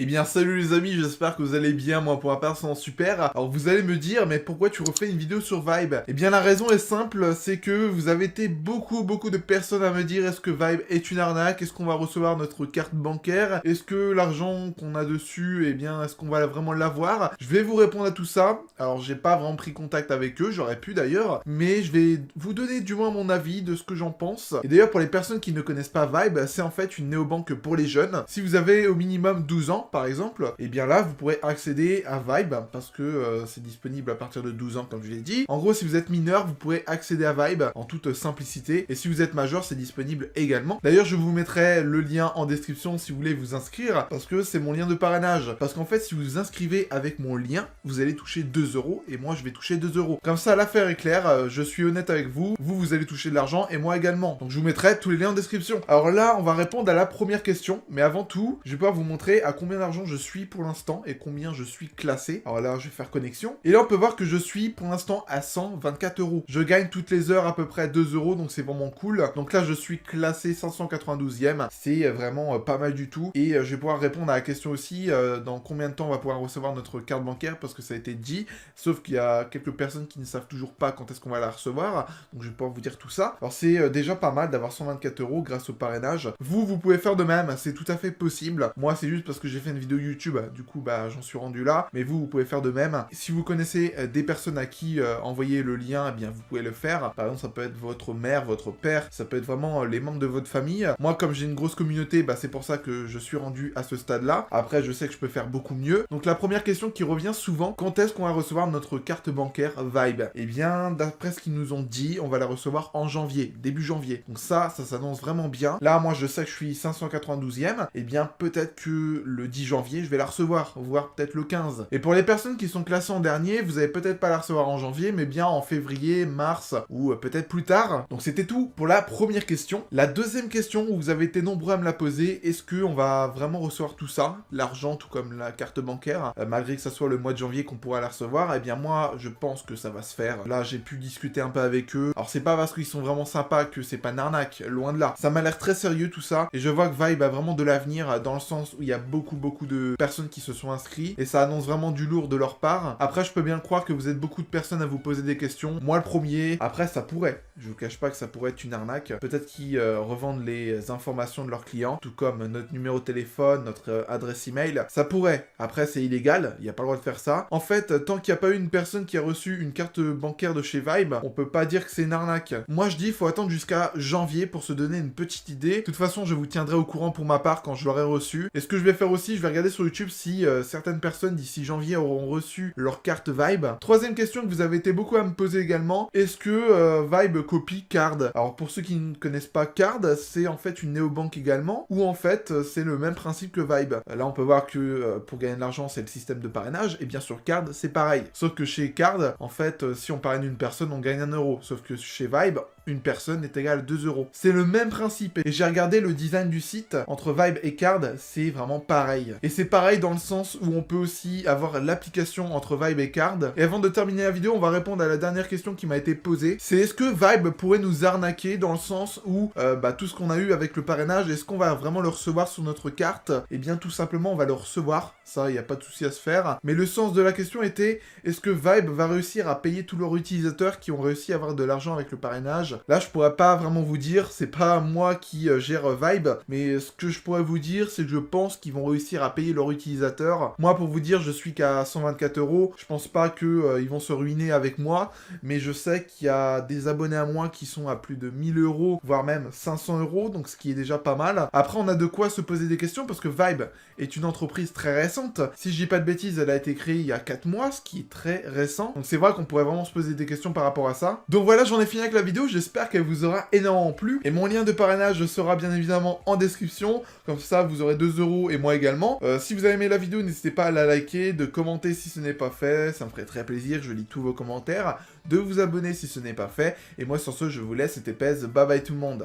Eh bien salut les amis, j'espère que vous allez bien, moi pour ma part c'est super. Alors vous allez me dire, mais pourquoi tu refais une vidéo sur Vibe? Eh bien la raison est simple, c'est que vous avez été beaucoup de personnes à me dire est-ce que Vibe est une arnaque? Est-ce qu'on va recevoir notre carte bancaire? Est-ce que l'argent qu'on a dessus, eh bien est-ce qu'on va vraiment l'avoir? Je vais vous répondre à tout ça. Alors j'ai pas vraiment pris contact avec eux, j'aurais pu d'ailleurs, mais je vais vous donner du moins mon avis de ce que j'en pense. Et d'ailleurs pour les personnes qui ne connaissent pas Vibe, c'est en fait une néobanque pour les jeunes. Si vous avez au minimum 12 ans, par exemple, et bien là, vous pourrez accéder à Vibe, parce que c'est disponible à partir de 12 ans, comme je l'ai dit. En gros, si vous êtes mineur, vous pourrez accéder à Vibe en toute simplicité, et si vous êtes majeur, c'est disponible également. D'ailleurs, je vous mettrai le lien en description si vous voulez vous inscrire, parce que c'est mon lien de parrainage. Parce qu'en fait, si vous vous inscrivez avec mon lien, vous allez toucher 2 €, et moi, je vais toucher 2 €. Comme ça, l'affaire est claire, je suis honnête avec vous, vous allez toucher de l'argent, et moi également. Donc, je vous mettrai tous les liens en description. Alors là, on va répondre à la première question, mais avant tout, je vais pouvoir vous montrer à combien d'argent je suis pour l'instant et combien je suis classé. Alors là, je vais faire connexion. Et là, on peut voir que je suis pour l'instant à 124 €. Je gagne toutes les heures à peu près 2 €, donc c'est vraiment cool. Donc là, je suis classé 592e. C'est vraiment pas mal du tout. Et je vais pouvoir répondre à la question aussi, dans combien de temps on va pouvoir recevoir notre carte bancaire, parce que ça a été dit. Sauf qu'il y a quelques personnes qui ne savent toujours pas quand est-ce qu'on va la recevoir. Donc je vais pouvoir vous dire tout ça. Alors c'est déjà pas mal d'avoir 124 € grâce au parrainage. Vous pouvez faire de même. C'est tout à fait possible. Moi, c'est juste parce que j'ai fait une vidéo YouTube, du coup bah j'en suis rendu là, mais vous pouvez faire de même. Si vous connaissez des personnes à qui envoyer le lien, eh bien vous pouvez le faire. Par exemple, ça peut être votre mère, votre père, ça peut être vraiment les membres de votre famille. Moi, comme j'ai une grosse communauté, bah c'est pour ça que je suis rendu à ce stade-là. Après, je sais que je peux faire beaucoup mieux. Donc la première question qui revient souvent, quand est-ce qu'on va recevoir notre carte bancaire Vibe? Eh bien, d'après ce qu'ils nous ont dit, on va la recevoir en janvier, début janvier. Donc ça s'annonce vraiment bien. Là, moi, je sais que je suis 592e. Eh bien, peut-être que le 10 janvier, je vais la recevoir, voire peut-être le 15. Et pour les personnes qui sont classées en dernier, vous allez peut-être pas la recevoir en janvier, mais bien en février, mars, ou peut-être plus tard. Donc c'était tout pour la première question. La deuxième question, où vous avez été nombreux à me la poser, est-ce qu'on va vraiment recevoir tout ça, l'argent tout comme la carte bancaire, malgré que ça soit le mois de janvier qu'on pourra la recevoir? Eh bien moi, je pense que ça va se faire. Là, j'ai pu discuter un peu avec eux. Alors c'est pas parce qu'ils sont vraiment sympas que c'est pas une arnaque, loin de là. Ça m'a l'air très sérieux tout ça, et je vois que Vibe a vraiment de l'avenir, dans le sens où il y a beaucoup de personnes qui se sont inscrits, et ça annonce vraiment du lourd de leur part. Après, je peux bien croire que vous êtes beaucoup de personnes à vous poser des questions. Moi, le premier. Après, ça pourrait. Je vous cache pas que ça pourrait être une arnaque. Peut-être qu'ils revendent les informations de leurs clients, tout comme notre numéro de téléphone, notre adresse email. Ça pourrait. Après, c'est illégal. Il n'y a pas le droit de faire ça. En fait, tant qu'il n'y a pas eu une personne qui a reçu une carte bancaire de chez Vibe, on peut pas dire que c'est une arnaque. Moi, je dis, il faut attendre jusqu'à janvier pour se donner une petite idée. De toute façon, je vous tiendrai au courant pour ma part quand je l'aurai reçu. Et ce que je vais faire aussi, je vais regarder sur YouTube si certaines personnes d'ici janvier auront reçu leur carte Vibe. Troisième question que vous avez été beaucoup à me poser également, est-ce que Vibe copie Card? Alors pour ceux qui ne connaissent pas Card, c'est en fait une néobanque également, ou en fait c'est le même principe que Vibe. Là on peut voir que pour gagner de l'argent c'est le système de parrainage, et bien sûr Card c'est pareil. Sauf que chez Card, en fait si on parraine une personne on gagne 1 €, sauf que chez Vibe, une personne est égale à 2 €. C'est le même principe. Et j'ai regardé le design du site, entre Vibe et Card, c'est vraiment pareil. Et c'est pareil dans le sens où on peut aussi avoir l'application entre Vibe et Card. Et avant de terminer la vidéo, on va répondre à la dernière question qui m'a été posée. C'est est-ce que Vibe pourrait nous arnaquer dans le sens où tout ce qu'on a eu avec le parrainage, est-ce qu'on va vraiment le recevoir sur notre carte? Eh bien tout simplement on va le recevoir. Ça, il n'y a pas de souci à se faire. Mais le sens de la question était, est-ce que Vibe va réussir à payer tous leurs utilisateurs qui ont réussi à avoir de l'argent avec le parrainage? Là, je pourrais pas vraiment vous dire, c'est pas moi qui gère Vibe, mais ce que je pourrais vous dire, c'est que je pense qu'ils vont réussir à payer leurs utilisateurs. Moi, pour vous dire, je suis qu'à 124 €, je pense pas que ils vont se ruiner avec moi, mais je sais qu'il y a des abonnés à moi qui sont à plus de 1000 €, voire même 500 €, donc ce qui est déjà pas mal. Après, on a de quoi se poser des questions, parce que Vibe est une entreprise très récente. Si je dis pas de bêtises, elle a été créée il y a 4 mois, ce qui est très récent. Donc c'est vrai qu'on pourrait vraiment se poser des questions par rapport à ça. Donc voilà, j'en ai fini avec la vidéo, j'espère qu'elle vous aura énormément plu. Et mon lien de parrainage sera bien évidemment en description, comme ça vous aurez 2 € et moi également. Si vous avez aimé la vidéo, n'hésitez pas à la liker, de commenter si ce n'est pas fait, ça me ferait très plaisir, je lis tous vos commentaires, de vous abonner si ce n'est pas fait. Et moi sur ce, je vous laisse, c'était Pez, bye bye tout le monde.